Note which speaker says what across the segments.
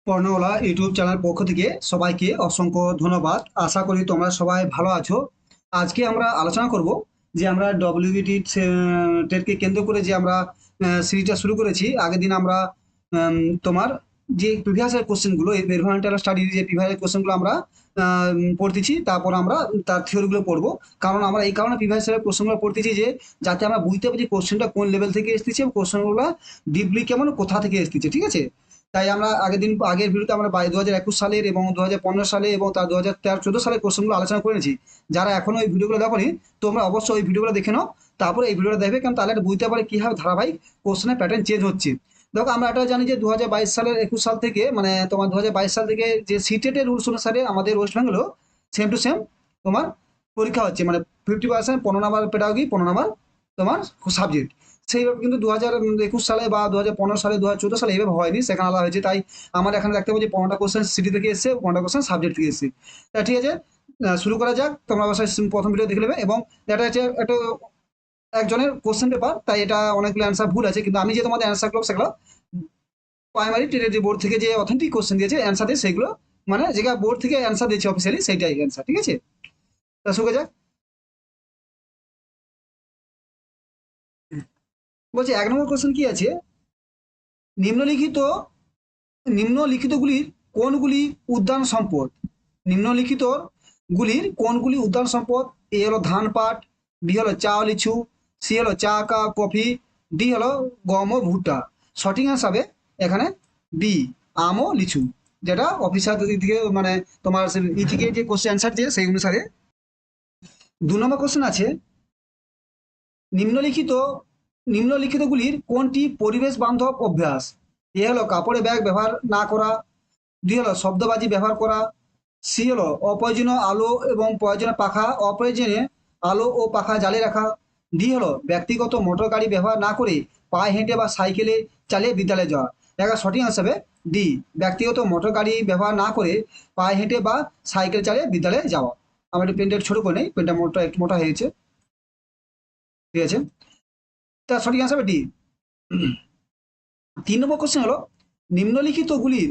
Speaker 1: পর্ণওয়ালা YouTube channel পক্ষ থেকে সবাইকে অসংখ্য ধন্যবাদ। আশা করি তোমরা সবাই ভালো আছো। আজকে আমরা আলোচনা করব যে আমরা ডব্লিউবিটি টেটকে কেন্দ্র করে যে আমরা সিরিজটা শুরু করেছি। আগের দিন আমরা তোমার যে প্রিভিয়াস এর কোশ্চেনগুলো, এই এনভায়রনমেন্টাল স্টাডির যে প্রিভিয়াস কোশ্চেনগুলো আমরা পড়তেছি, তারপর আমরা তার থিওরিগুলো পড়বো। কারণ আমরা এই কারণে প্রিভিয়াস এর কোশ্চেনগুলো পড়তেছি যে যাতে আমরা বুঝতে পারি কোশ্চেনটা কোন লেভেল থেকে এসেছে এবং কোশ্চেনগুলো ডিপলি কেমন, কোথা থেকে এসেছে, ঠিক আছে। তাই আমরা আগের ভিডিওতে আমরা 2021 সালের এবং 2015 সালে এবং তার 2013-14 সালের কোশ্চেনগুলো আলোচনা করেছি। যারা এখনো এই ভিডিওগুলো দেখোনি, তোমরা অবশ্যই ওই ভিডিওগুলো দেখে নাও, তারপরে এই ভিডিওটা দেখবে, কারণ তাহলে বুঝতে পারে কিভাবে ধারাবাহিক কোশ্চেনের প্যাটার্ন চেঞ্জ হচ্ছে। দেখো, আমরা এটা জানি যে 2022 সালের 21 সাল থেকে, মানে তোমার 2022 সাল থেকে যে সিটেটের রুলস অনুসারে আমাদের ওয়েস্ট বেঙ্গলও সেম টু সেম তোমার পরীক্ষা হচ্ছে, মানে 50% 15 নাম্বার পেডাগোগি, 15 নাম্বার তোমার সাবজেক্ট। সেইভাবে কিন্তু 2021 সালে বা 2015 সালে, 2014 সালে এইভাবে হয়নি, সেখানে আলাদা হয়েছে। তাই আমার এখানে দেখতে পাচ্ছি 15টা কোশ্চেন সিটি থেকে এসছে, 15টা কোশ্চেন সাবজেক্ট থেকে এসছে। তা ঠিক আছে, শুরু করা যাক। তোমরা অবশ্যই প্রথম ভিডিও দেখে নেবে। এবং এটা হচ্ছে একটা একজনের কোশ্চেন পেপার, তাই এটা অনেকগুলো অ্যান্সার ভুল আছে, কিন্তু আমি যে তোমাদের অ্যান্সারগুলো সেগুলো প্রাইমারি টেটের যে বোর্ড থেকে যে অথেন্টিক কোশ্চেন দিয়েছে অ্যান্সার দিয়ে সেগুলো, মানে যেটা বোর্ড থেকে অ্যান্সার দিয়েছে অফিসিয়ালি, সেইটাই অ্যান্সার, ঠিক আছে। তা শুরু করা যাক। বলছে 1 নম্বর কোশ্চেন কি আছে, নিম্নলিখিত নিম্নলিখিতগুলির কোনগুলি উদ্যান সম্পদ। নিম্নলিখিত গুলির কোনগুলি উদ্যান সম্পদ? এ হলো ধান, পাট; বি হলো চা ও লিচু; সি হলো চা, কফি; ডি হলো গম ও ভুট্টা। সঠিক অ্যান্সার হবে এখানে বি, আম ও লিচু, যেটা অফিসার দিক থেকে, মানে তোমার ই থেকে যে কোশ্চেন অ্যান্সার দিয়ে সেই অনুসারে। 2 নম্বর কোশ্চেন আছে, নিম্নলিখিত নিম্নলিখিতগুলির কোনটি পরিবেশ বান্ধব অভ্যাস? এ হলো কাপড়ে ব্যাগ ব্যবহার না করা; ডি হলো শব্দবাজি ব্যবহার করা; সি হলো অপ্রয়োজনীয় আলো এবং প্রয়োজনীয় পাখা অপ্রয়োজনে আলো ও পাখা জ্বালিয়ে রাখা; ডি হলো ব্যক্তিগত মোটর গাড়ি ব্যবহার না করে পায়ে হেঁটে বা সাইকেলে চালিয়ে বিদ্যালয়ে যাওয়া। দেখা সঠিক হিসাবে ডি, ব্যক্তিগত মোটর গাড়ি ব্যবহার না করে পায়ে হেঁটে বা সাইকেল চালিয়ে বিদ্যালয়ে যাওয়া। আমার একটু পেনটা ছোট করে নেই, পেনটা মোটা একটু মোটা হয়েছে, ঠিক আছে। তার সঠিক অ্যান্সার হবে ডি। 3 নম্বর কোশ্চেন হলো, নিম্নলিখিতগুলির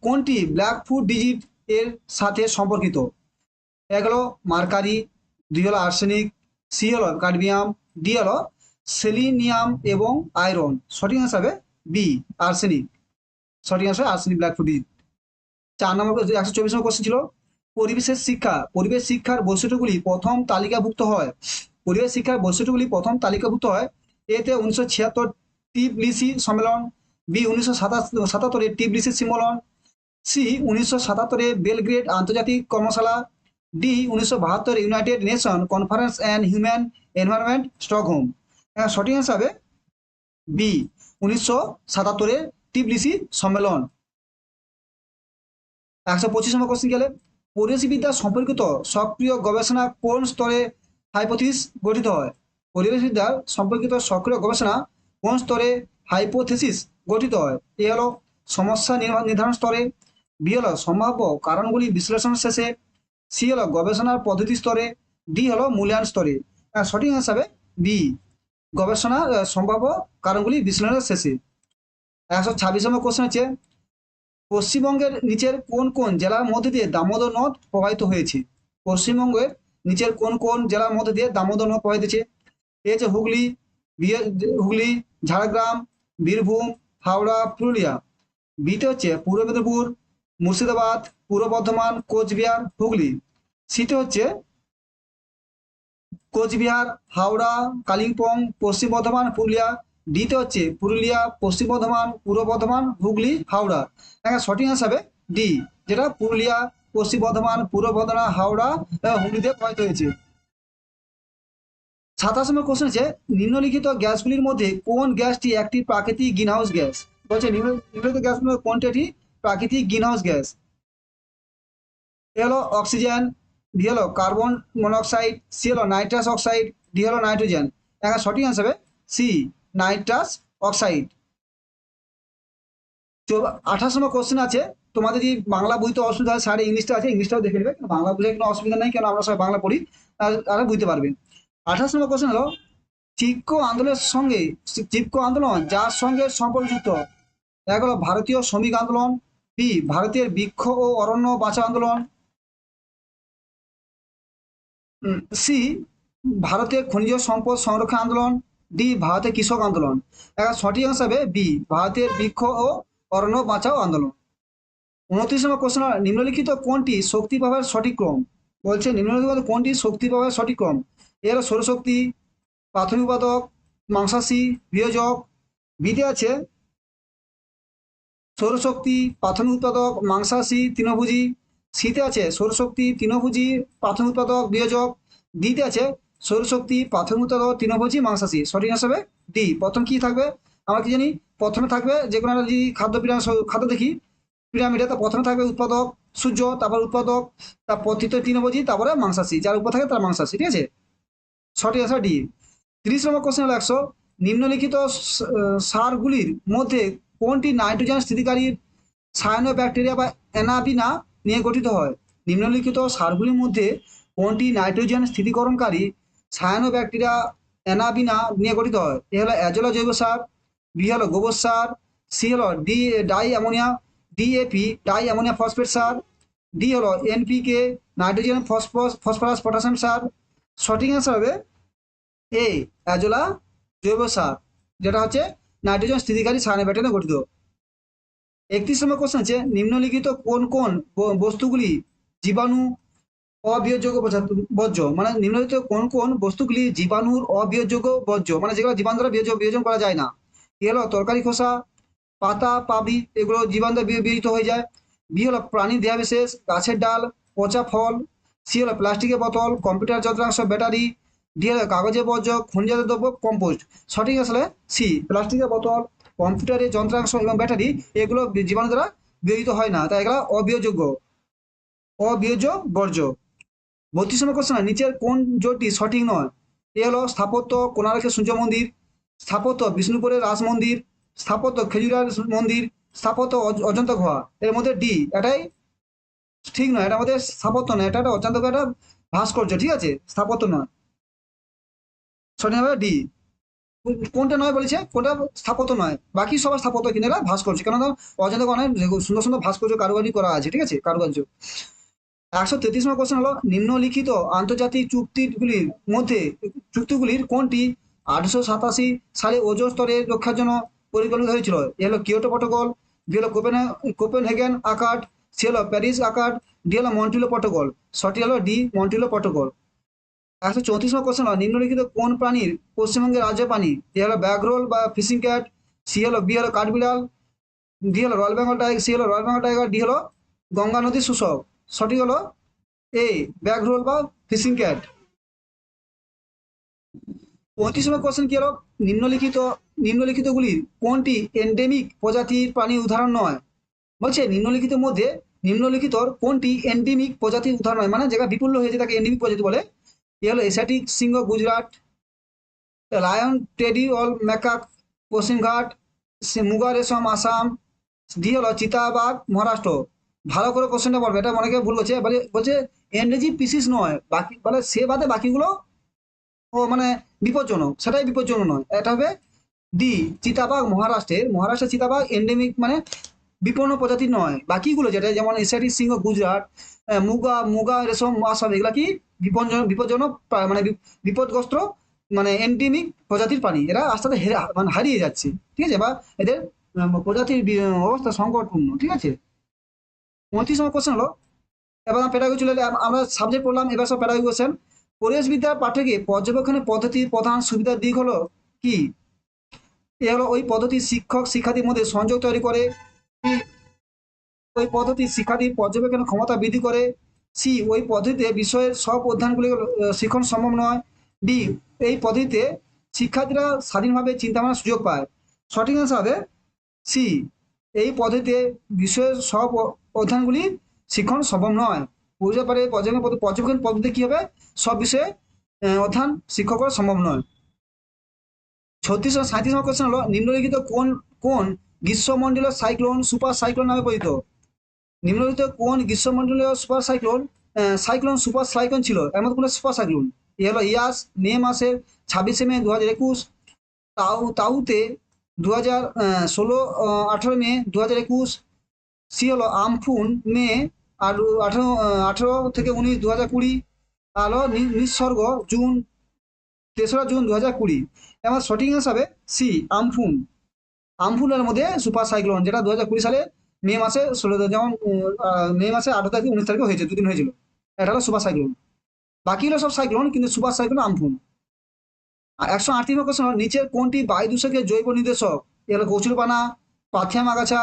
Speaker 1: কোনটি ব্ল্যাক ফুড ডিজিট এর সাথে সম্পর্কিত? এক হলো মার্কারি; দুই হলো আর্সেনিক; সি হলো কাডমিয়াম; ডি হলো সেলিনিয়াম এবং আয়রন। সঠিক অ্যান্সার হবে বি, আর্সেনিক। সঠিক answer arsenic, black food digit. 4 নম্বর 124 নম্বর কোশ্চেন ছিল, পরিবেশ শিক্ষার বৈশিষ্ট্যগুলি প্রথম তালিকাভুক্ত হয়। পরিবেশ শিক্ষার বৈশিষ্ট্যগুলি প্রথম তালিকাভুক্ত হয় এতে 1976 টিবলিসি সম্মেলন; বি 1977 টিবলিসি সম্মেলন; সি 1977 বেলগ্রেড আন্তর্জাতিক কর্মশালা; D 1972 United nation conference and human environment Stockholm. সঠিক অ্যান্সার হবে বি, 1977 টিবলিসি সম্মেলন। 125 নম্বর কোশ্চেন গেলে, পরিবেশবিদ্যা সম্পর্কিত সক্রিয় গবেষণা কোন স্তরে হাইপোথিস গঠিত হয়? পরিবেশবিদ্যার সম্পর্কিত সক্রিয় গবেষণা কোন স্তরে হাইপোথিসিস গঠিত হয়? এ হলো সমস্যা নির্ধারণ স্তরে; বি হলো সম্ভাব্য কারণগুলি বিশ্লেষণ শেষে; সি হলো গবেষণার পদ্ধতি স্তরে; ডি হলো মূল্যায়ন স্তরে। সঠিক হিসাবে বি, গবেষণার সম্ভাব্য কারণগুলি বিশ্লেষণের শেষে। 126 নম্বর কোশ্চেন হচ্ছে, পশ্চিমবঙ্গের নিচের কোন কোন জেলার মধ্যে দিয়ে দামোদর নদ প্রবাহিত হয়েছে? পশ্চিমবঙ্গের নিচের কোন কোন জেলার মধ্যে দিয়ে দামোদর নদ প্রবাহিত হয়েছে? এ হচ্ছে হুগলি, হুগলি, ঝাড়গ্রাম, বীরভূম, হাওড়া, পুরুলিয়া; বিতে হচ্ছে পূর্ব মেদিনীপুর, মুর্শিদাবাদ, পূর্ব বর্ধমান, কোচবিহার, হুগলি; সিতে হচ্ছে কোচবিহার, হাওড়া, কালিম্পং, পশ্চিম বর্ধমান, পুরুলিয়া; ডিতে হচ্ছে পুরুলিয়া, পশ্চিম বর্ধমান, পূর্ব বর্ধমান, হুগলি, হাওড়া। সঠিক অ্যান্সার হবে ডি, যেটা পুরুলিয়া, পশ্চিম বর্ধমান, পূর্ব বর্ধমান, হাওড়া এবং হুগলিতে প্রবাহিত হয়েছে। 27 নম্বর কোশ্চেন আছে, নিম্নলিখিত গ্যাসগুলির মধ্যে কোন গ্যাসটি একটি প্রাকৃতিক গ্রিনহাউস গ্যাস? বলছে নিম্নলিখিত গ্যাসগুলোর মধ্যে কোনটি একটি প্রাকৃতিক গ্রিনহাউস গ্যাস? এ হলো অক্সিজেন; বি হলো কার্বন মনোক্সাইড; সি হলো নাইট্রাস অক্সাইড; ডি হলো নাইট্রোজেন। এখন সঠিক অ্যান্সার হবে সি, নাইট্রাস অক্সাইড। 28 নম্বর কোশ্চেন আছে, তোমাদের যদি বাংলা বইতে অসুবিধা হয়, স্যার ইংলিশটা আছে, ইংলিশটাও দেখে নেবে, বাংলা বুঝে কোনো অসুবিধা নেই, কেন আমরা সবাই বাংলা পড়ি, আর বুঝতে পারবে। 28 নম্বর কোশ্চেন হলো, চিপকো আন্দোলনের সঙ্গে চিপকো আন্দোলন যার সঙ্গে সম্পর্কযুক্ত? এক হলো ভারতীয় শ্রমিক আন্দোলন; বি ভারতের বৃক্ষ ও অরণ্য বাঁচাও আন্দোলন, সি ভারতের খনিজ সম্পদ সংরক্ষণ আন্দোলন, ডি ভারতের কৃষক আন্দোলন। এখন সঠিক হিসাবে বি ভারতের বৃক্ষ ও অরণ্য বাঁচাও আন্দোলন। 29 নম্বর কোশ্চেন, নিম্নলিখিত কোনটি শক্তি প্রবাহের সঠিক ক্রম? বলছে নিম্নলিখিত কোনটি শক্তি প্রবাহের সঠিক ক্রম? এর সৌরশক্তি, প্রাথমিক উৎপাদক, মাংসাশী, বিয়োজক। বিতে আছে সৌরশক্তি, প্রাথমিক উৎপাদক, মাংসাশী, তৃণভোজী। সিতে আছে সৌরশক্তি, তৃণভোজী, প্রাথমিক উৎপাদক, বিয়োজক। ডিতে আছে সৌরশক্তি, প্রাথমিক উৎপাদক, তৃণভোজী, মাংসাশী। সঠিক হিসাবে ডি। প্রথম কি থাকবে আমরা কি জানি? প্রথমে থাকবে যে কোনো একটা যদি খাদ্য দেখি পিরামিডে, তো প্রথমে থাকবে উৎপাদক সূর্য, তারপর উৎপাদক, তারপর তৃতীয় তৃণভোজী, তারপরে মাংসাশী। যার উপর থাকে তার মাংসাশী, ঠিক আছে? সঠিক অ্যান্সার ডি। 30 নম্বর কোশ্চেন হলো 100, নিম্নলিখিত সারগুলির মধ্যে কোনটি নাইট্রোজেন স্থিতিকারী সায়ানো ব্যাকটেরিয়া বা অ্যানাবিনা নিয়ে গঠিত হয়? নিম্নলিখিত সারগুলির মধ্যে কোনটি নাইট্রোজেন স্থিতিকরণকারী সায়ানো ব্যাকটেরিয়া অ্যানাবিনা নিয়ে গঠিত হয়? এ হলো অ্যাজোলা জৈব সার, বি হলো গোবর সার, সি হলো die ammonia DAP die ammonia phosphate সার, ডি হলো এনপিকে নাইট্রোজেন ফসফরাস পটাশিয়াম সার। সঠিক অ্যান্সার হবে এ অ্যাজোলা জৈব সার, যেটা হচ্ছে নাইট্রোজেন স্থিতিকারী সায়ানো ব্যাকটেরিয়া গঠিত। 31 নম্বর কোশ্চেন আছে, নিম্নলিখিত কোন কোন বস্তুগুলি জীবাণু অবিয়োজ্য বর্জ্য? মানে নিম্নলিখিত কোন কোন বস্তুগুলি জীবাণুর অবিয়োজ্য বর্জ্য, মানে যেগুলো জীবাণু দ্বারা বিয়োজন করা যায় না? এ হলো তরকারি খোসা, পাতা পাবড়ি, এগুলো জীবাণু দ্বারা বিয়োজিত হয়ে যায়। বি হলো প্রাণীর দেহাবিশেষ, গাছের ডাল, পচা ফল। সি হলো প্লাস্টিকের বোতল, কম্পিউটার যন্ত্রাংশ, ব্যাটারি। ডি হলো কাগজের বর্জ্য, খনিজাত দ্রব্য, কম্পোস্ট। সঠিক আসলে সি প্লাস্টিকের বোতল, কম্পিউটারের যন্ত্রাংশ এবং ব্যাটারি, এগুলো জীবাণু দ্বারা বিয়োজিত হয় না, তাই এগুলো অবিয়োজ্য বর্জ্য। 32 নম্বর কোশ্চেন, নিচের কোন জোটটি সঠিক নয়? এ হলো স্থাপত্য কোণার্কের সূর্য মন্দির, স্থাপত্য বিষ্ণুপুরের রাস মন্দির, স্থাপত্য খেজুরার মন্দির, স্থাপত্য অজন্তা গুহা। এর মধ্যে ডি এটাই ঠিক নয়, এটা আমাদের স্থাপত্য নয়, এটা একটা অজন্তা গুহা, একটা ভাস্কর্য, ঠিক আছে, স্থাপত্য নয়। সঠিক হবে ডি। কোনটা নয় বলেছে? কোনটা স্থাপত্য নয়, বাকি সবার স্থাপত্য, কিন্তু এটা ভাস্কর্য, কেননা অজন্তা গুহা অনেক সুন্দর সুন্দর ভাস্কর্য কারুকারি করা আছে, ঠিক আছে, কারুকার্য। 133 নম্বর কোশ্চেন হলো, নিম্নলিখিত আন্তর্জাতিক চুক্তিগুলির কোনটি 1887 সালে ওজোন স্তরের রক্ষার জন্য পরিকল্পিত হয়েছিল? এ হলো কিয়োটো প্রটোকল, বি হলো কোপেনহেগেন আকার্ড, সি হলো প্যারিস আকার্ড, ডি হলো মন্ট্রিলো প্রটোকল। সঠিক হলো ডি মন্ট্রিলো প্রটোকল। 134 নম্বর কোশ্চেন হলো, নিম্নলিখিত কোন প্রাণীর পশ্চিমবঙ্গের রাজ্য প্রাণী? এ হলো ব্যাঘ্রোল বা ফিশিং ক্যাট, বি হলো কাঠবিড়াল, ডি হলো রয়্যাল বেঙ্গল টাইগার, সি হলো রয়্যাল বেঙ্গল টাইগার, ডি হলো গঙ্গা নদীর শুষ্ক। সঠিক হলো এ ব্যাঘ্রোল বা ফিশিং ক্যাট। 35 নম্বর কোশ্চেন কি হলো, নিম্নলিখিত নিম্নলিখিতগুলির কোনটি এন্ডেমিক প্রজাতির প্রাণীর উদাহরণ নয়? বলছে নিম্নলিখিতের মধ্যে নিম্নলিখিতর কোনটি এন্ডেমিক প্রজাতির উদাহরণ নয়, মানে যেটা বিপুল হয়েছে তাকে এন্ডেমিক প্রজাতি বলে। এ হলো এশিয়াটিক সিংহ Gujarat, lion tailed macaque পশ্চিমঘাট, মুগা রেশম আসাম। ডি হলো চিতাবাঘ মহারাষ্ট্র। ভালো করে কোশ্চেনটা পড়বে, এটা অনেকে ভুল করছে, বলছে এন্ডেজিক পিসিস নয়, বাকি বলে সে বাদে বাকিগুলো ও মানে বিপজ্জনক, সেটাই বিপজ্জনক নয়, এটা হবে ডি চিতাবাঘ মহারাষ্ট্রের চিতাবাঘ এন্ডেমিক, মানে বিপন্ন প্রজাতির নয়। বাকিগুলো যেটা যেমন এশিয়াটিক সিংহ গুজরাট, মুগা মুগা রেশম আসাম, এগুলা কি বিপজ্জনক মানে বিপদগ্রস্ত, মানে এন্ডেমিক প্রজাতির প্রাণী, এরা আস্তে আস্তে মানে হারিয়ে যাচ্ছে, ঠিক আছে, বা এদের প্রজাতির অবস্থা সংকটপূর্ণ, ঠিক আছে। 29 নম্বর কোশ্চেন হলো, এবার পেডাগোজি চলে এলে আমরা সাবজেক্ট পড়লাম, এবার সব পেডাগোজি কোশ্চেন। পরিবেশবিদ্যার পাঠ্যকে পর্যবেক্ষণের পদ্ধতির প্রধান সুবিধার দিক হলো কি? এ হলো ওই পদ্ধতি শিক্ষক শিক্ষার্থীর মধ্যে সংযোগ তৈরি করে, ওই পদ্ধতি শিক্ষার্থীর পর্যবেক্ষণের ক্ষমতা বৃদ্ধি করে, সি ওই পদ্ধতিতে বিষয়ের সব অধ্যয়নগুলি শিখন সম্ভব নয়, ডি এই পদ্ধতিতে শিক্ষার্থীরা স্বাধীনভাবে চিন্তা ভাবনার সুযোগ পায়। সঠিক অ্যান্সার হবে সি এই পদ্ধতিতে বিষয়ের সব অধ্যয়নগুলি শিখন সম্ভব নয়। বুঝতে পারে পর্যবেক্ষণ পদ্ধতি কি হবে? সব বিষয়ে অধ্যয়ন শিক্ষক করা সম্ভব নয়। 37 নম্বর কোশ্চেন হলো, নিম্নলিখিত কোন কোন গ্রীষ্মমন্ডলীয় সাইক্লোন সুপার সাইক্লোন নামে পরিচিত? নিম্নলিখিত কোন গ্রীষ্মমন্ডলীয় super cyclone cyclone super cyclone ছিল? এর মধ্যে কোনো সুপার সাইক্লোন? এ হলো ইয়াস মে মাসের 26 মে 2021, তাউতে 2016 18 মে 2021, সি হলো আমফুন মে, আর 18 থেকে 19 2020, আলো নিঃসর্গ জুন 3রা জুন 2020। আমার সঠিক হিসাবে সি আমফুন। আমফুনের মধ্যে সুপার সাইক্লোন, যেটা 2020 সালে মে মাসে 16, যেমন মে মাসে 18 থেকে 19 তারিখে হয়েছে, দুদিন হয়েছিল। এটা হলো সুপার সাইক্লোন। বাকি হলো সব সাইক্লোন, কিন্তু সুপার সাইক্লোন আমফুন। আর 138 কোশ্চেন, নিচের কোনটি বায়ু দূষকের জৈব নির্দেশক? এ হলো কচুরপানা, পাথিয়াম আগাছা,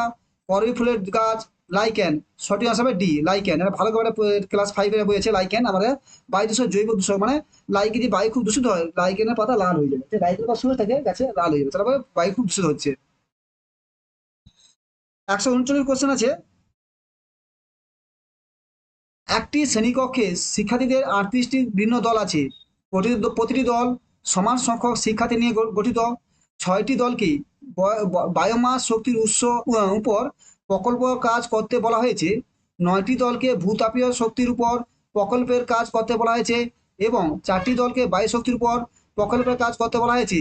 Speaker 1: করবি ফুলের গাছ, লাইকেন। সঠিক হিসাবে ডি লাইকেন। এটা ভালো করে ক্লাস 5 বইয়েছে লাইকেন আমাদের বায়ু দূষক, জৈব দূষক, মানে লাইকে যে বায়ু খুব দূষিত হয়, লাইকেনের পাতা লাল হয়ে যাবে, লাইকের পাতা শুয়ে থাকে গাছে লাল হয়ে যাবে, তারপরে বায়ু খুব দূষিত হচ্ছে। 139 কোশ্চেন আছে, একটি শ্রেণীকক্ষে শিক্ষার্থীদের 38টি ভিন্ন দল আছে। প্রতিটি দল সমান সংখ্যক শিক্ষার্থী নিয়ে গঠিত। 6টি দলকে বায়োমাস শক্তির উৎস উপর প্রকল্প কাজ করতে বলা হয়েছে। 9টি দলকে ভূতাপীয় শক্তির উপর প্রকল্পের কাজ করতে বলা হয়েছে, এবং 4টি দলকে বায়ু শক্তির উপর প্রকল্পের কাজ করতে বলা হয়েছে।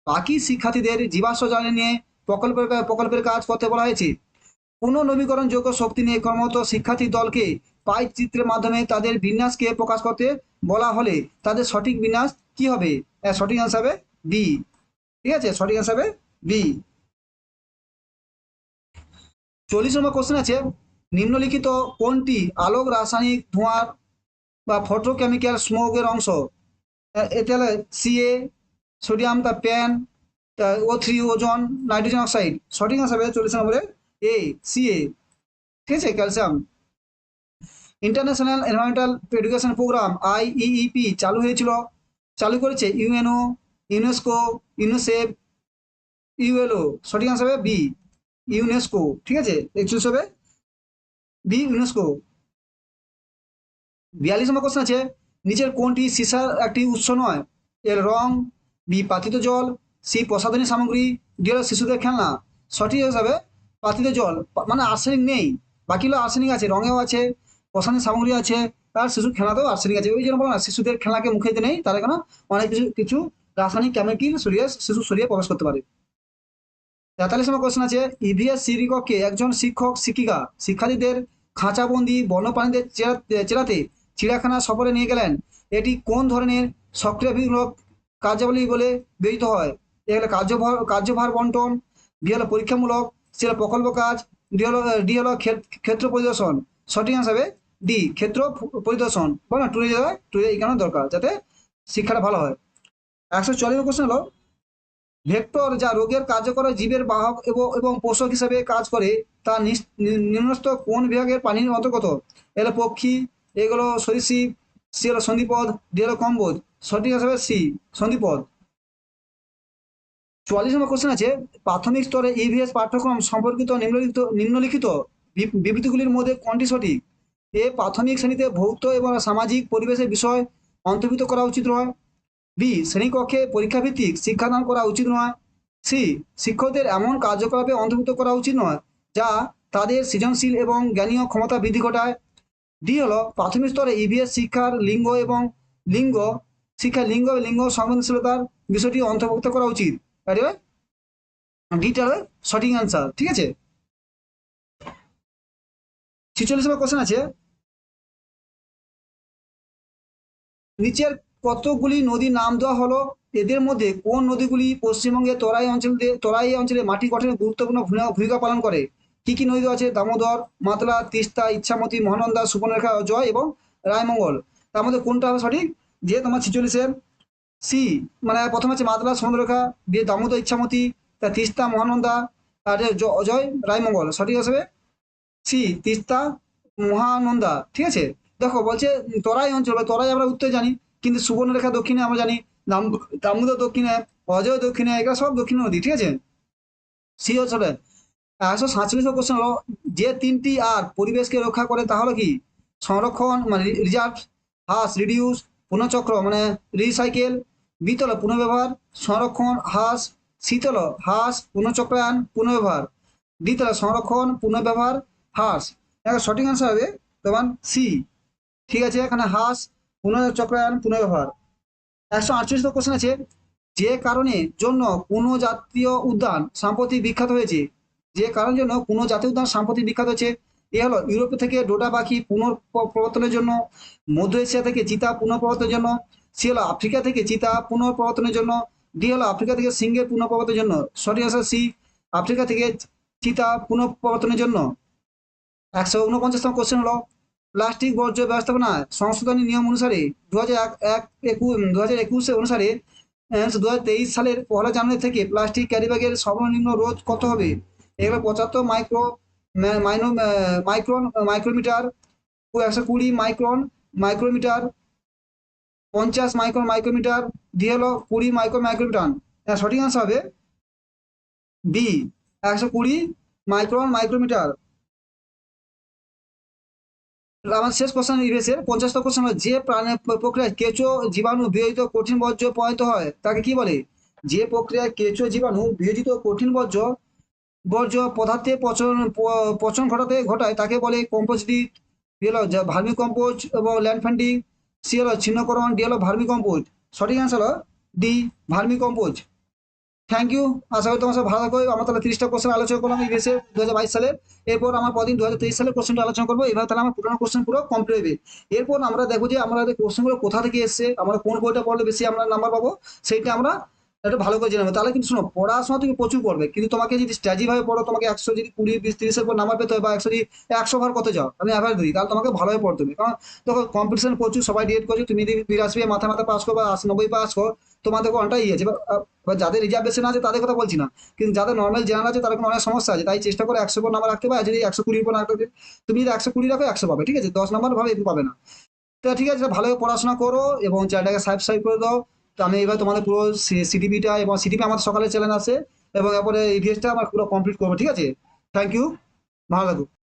Speaker 1: বাকি শিক্ষার্থীদের জীবাশ্ম জ্বালানি নিয়ে প্রকল্পের কাজ করতে বলা হয়েছে। পুনর্নবীকরণযোগ্য শক্তি নিয়ে কর্মরত শিক্ষার্থী দলকে পাই চিত্রের মাধ্যমে তাদের বিন্যাসকে প্রকাশ করতে বলা হলে তাদের সঠিক বিন্যাস কি হবে? সঠিক অ্যান্সার হবে বি। ঠিক আছে, সঠিক অ্যান্সার হবে বি। 40 নম্বর কোশ্চেন আছে, নিম্নলিখিত কোনটি আলোক রাসায়নিক ধোঁয়ার বা ফটোকেমিক্যাল স্মোকের অংশ? এটা হলো সিএ, সোডিয়াম, তা প্যান, O3, ওজন, নাইট্রোজেন অক্সাইড। সঠিক অ্যান্সার হবে 40 নম্বরে এ, সিএ। ঠিক আছে, calcium. International environmental education programme IEEP চালু করেছে ইউএনও, ইউনেস্কো, ইউনিসেফ, ইউএলও। সঠিক আনসার হবে বি, ইউনেস্কো। ঠিক আছে, একচুয়ালি হবে বি, ইউনেস্কো। 42 নম্বর কোশ্চেন আছে, নিচের কোনটি সীসার একটি উৎস নয়? এর রং, বি পাতিত জল, সি প্রসাধনী সামগ্রী, ডি হলো শিশুদের খেলনা। সঠিক হিসাবে পাতিত জল, মানে আর্সেনিক নেই, বাকি হলো আর্সেনিক আছে, রঙেও আছে, প্রসাধনী সামগ্রী আছে, আর শিশুর খেলনাতেও আর্সেনিক আছে। ওই জন্য বলো না, শিশুদের খেলনাকে মুখে দিতে নেই, তার কেন অনেক কিছু কিছু রাসায়নিক কেমিক্যাল শিশুর শরীরে প্রবেশ করতে পারে। 43 নম্বর কোশ্চেন আছে, ইভিএস শ্রেণীকক্ষে একজন শিক্ষক শিক্ষিকা শিক্ষার্থীদের খাঁচাবন্দি বন্যপ্রাণীদের চেরাতে চিড়িয়াখানা সফরে নিয়ে গেলেন। এটি কোন ধরনের সক্রিয়মূলক কার্যাবলী বলে বিবেচিত হয়? এ হলো কার্যভার বন্টন, বি হলো পরীক্ষামূলক, সি হলো প্রকল্প কাজ, ডি হলো ক্ষেত্র পরিদর্শন। সঠিক আনসার হবে ডি, ক্ষেত্র পরিদর্শন। বলো না, ট্যুরে এই কারণে দরকার, যাতে শিক্ষাটা ভালো হয়। 144 কোশ্চেন হলো, ভেক্টর যা রোগের কার্যকর জীবের বাহক এবং পোষক হিসেবে কাজ করে, তা নিম্নস্থ কোন বিভাগের প্রাণীর অন্তর্গত? এগুলো পক্ষী, এগুলো সরীসৃপ, সি হলো সন্ধিপদ, ডি হলো কম্বোজ। সঠিক হিসাবে সি, সন্ধিপদ। 44 নম্বর কোশ্চেন আছে, প্রাথমিক স্তরে ইভিএস পাঠ্যক্রম সম্পর্কিত নিম্নলিখিত বিবৃতিগুলির মধ্যে কোনটি সঠিক? এ প্রাথমিক শ্রেণীতে ভৌত এবং সামাজিক পরিবেশের বিষয় অন্তর্ভুক্ত করা উচিত নয়। বি শ্রেণীকক্ষে পরীক্ষাভিত্তিক শিক্ষাদান করা উচিত নয়। সি শিক্ষকদের এমন কার্যকলাপে অন্তর্ভুক্ত করা উচিত নয় যা তাদের সৃজনশীল এবং জ্ঞানীয় ক্ষমতা বৃদ্ধি ঘটায়। ডি হলো প্রাথমিক স্তরে ইভিএস শিক্ষার লিঙ্গ এবং লিঙ্গ সংবেদনশীলতার বিষয়টি অন্তর্ভুক্ত করা উচিত। ডিটা হবে সঠিক অ্যান্সার। ঠিক আছে, 46 নম্বর কোশ্চেন আছে, নিচের কতগুলি নদীর নাম দেওয়া হলো, এদের মধ্যে কোন নদীগুলি পশ্চিমবঙ্গের তরাই অঞ্চলে মাটি গঠনে গুরুত্বপূর্ণ ভূমিকা পালন করে? কি কি নদী আছে? দামোদর, মাতলা, তিস্তা, ইচ্ছামতি, মহানন্দা, সুবর্ণরেখা, জয় এবং রায়মঙ্গল। তার মধ্যে কোনটা হবে সঠিক? যে তোমার 46-এর সি, মানে প্রথম আছে মাতলা, সুবর্ণরেখা, দিয়ে দামোদর, ইচ্ছামতি, তা তিস্তা, মহানন্দা, আর অজয়, রায়মঙ্গল। সঠিক হিসেবে সি, তিস্তা, মহানন্দা। ঠিক আছে, দেখো বলছে তরাই অঞ্চল, তরাই আমরা উত্তরে জানি, কিন্তু সুবর্ণরেখা দক্ষিণে আমরা জানি, দামোদর দক্ষিণে, অজয় দক্ষিণে, এগুলো সব দক্ষিণ নদী। ঠিক আছে, সি হচ্ছে 147 কোশ্চেন হলো, যে তিনটি আর পরিবেশকে রক্ষা করে তা হলো কি? সংরক্ষণ মানে রিজার্ভ, হ্রাস রিডিউস, পুনঃচক্র মানে রিসাইকেল, বিতল পুনর্ব্যবহার, সংরক্ষণ হ্রাস, শীতল হ্রাস, পুনঃচক্রায়ন পুনর্ব্যবহার, দ্বিতল সংরক্ষণ পুনর্ব্যবহার হ্রাস। এখন সঠিক আনসার হবে তোমার সি। ঠিক আছে, এখানে হ্রাস, পুনঃচক্রায়ন, পুনর্ব্যবহার। 148 কোশ্চেন আছে, যে কারণে জন্য কোনো জাতীয় উদ্যান সাম্প্রতিক বিখ্যাত হয়েছে? যে কারণের জন্য কোনো জাতীয় উদ্যান সাম্প্রতিক বিখ্যাত হয়েছে, এ হলো ইউরোপ থেকে ডোডা পাখি পুনঃপ্রবর্তনের জন্য, মধ্য এশিয়া থেকে চিতা পুনঃপ্রবর্তনের জন্য, সি হলো আফ্রিকা থেকে চিতা পুনঃপ্রবর্তনের জন্য, ডি হলো আফ্রিকা থেকে সিংহের পুনঃপ্রবর্তনের জন্য। সঠিক আনসার সি, আফ্রিকা থেকে চিতা পুনঃপ্রবর্তনের জন্য। 149তম কোশ্চেন হলো, প্লাস্টিক বর্জ্য ব্যবস্থাপনা সংশোধনী নিয়ম অনুসারে 2021 অনুসারে 2023 সালের 1 জানুয়ারি থেকে প্লাস্টিক ক্যারিব্যাগের সর্বনিম্ন রোধ কত হবে? এগুলো 75 micron micrometre, 120 micron micrometre, 50 micron micrometre, D হলো 20 মাইক্রন মাইক্রোমিটার। সঠিক আনসার হবে বি, 120 মাইক্রন মাইক্রোমিটার। আমার শেষ কোশ্চেন ইভেসের 50তম কোশ্চেন হলো, যে প্রাণী প্রক্রিয়ায় কেঁচো জীবাণু বিয়োজিত কঠিন বর্জ্য পরিণত হয় তাকে কি বলে? যে প্রক্রিয়ায় কেঁচো জীবাণু বিয়োজিত কঠিন বর্জ্য পদার্থে পচন ঘটায় তাকে বলে কম্পোস্ট। ডি হলো ভার্মি কম্পোস্ট এবং ল্যান্ড ফান্ডিং, সি হলো ছিন্নকরণ, ডি হলো ভার্মি কম্পোস্ট। সঠিক অ্যান্সার হলো D, vermicompost. Thank you, আশা করি তোমার সাথে ভালো থাকবে। আমরা তাহলে 30টা কোশ্চেন আলোচনা করলাম ইভিএসের 2022 সালের। এরপর আমার পরদিন 2023 সালের কোশ্চেনটা আলোচনা করবো। এবার তাহলে আমার পুরোনো কোশ্চেন পুরো কমপ্লিট হবে। এরপর আমরা দেখবো যে আমাদের কোশ্চেনগুলো কোথা থেকে এসছে, আমরা কোন বইটা পড়লে বেশি আমরা নাম্বার পাবো, সেইটা আমরা একটু ভালো করে জেনে নেবো। তাহলে কিন্তু শোনো, পড়াশোনা তুমি প্রচুর পড়বে, কিন্তু তোমাকে যদি স্ট্র্যাটেজি ভাবে পড়ো, তোমাকে 100 যদি 20 20 30-এর পর নাম্বার পেতে হয়, বা 100 যদি 100 ভার কত যাও, আমি অ্যাভারেজ দিই, তাহলে তোমাকে ভালোভাবে পড়তে হবে। কারণ দেখো কম্পিটিশন প্রচুর, সবাই ডিএড করছে। তুমি যদি 82 মাথা মাথা পাস করো বা 90 পাস করো, তোমাদের অনেকটাই ইয়ে আছে। এবার যাদের রিজার্ভেশন আছে তাদের কথা বলছি না, কিন্তু যাদের নর্মাল জেনারেল আছে তাদের অনেক সমস্যা আছে। তাই চেষ্টা করে 100 পর নাম্বার রাখতে পারে। যদি 120 পর রাখতে, তুমি যদি 120 রাখো 100 পাবে, ঠিক আছে? 10 নাম্বার ভাবে এরকম পাবে না। তো ঠিক আছে, ভালোভাবে পড়াশোনা করো এবং চ্যানেলটাকে সাবস্ক্রাইব করে দাও। তো আমি এবার তোমাদের পুরো সিটিপিটা, এবং সিটিপি আমার সকালে চ্যানেল আছে, এবং এরপরে ইভিএসটা আমার পুরো কমপ্লিট করবো, ঠিক আছে? থ্যাংক ইউ, ভালো থাকো।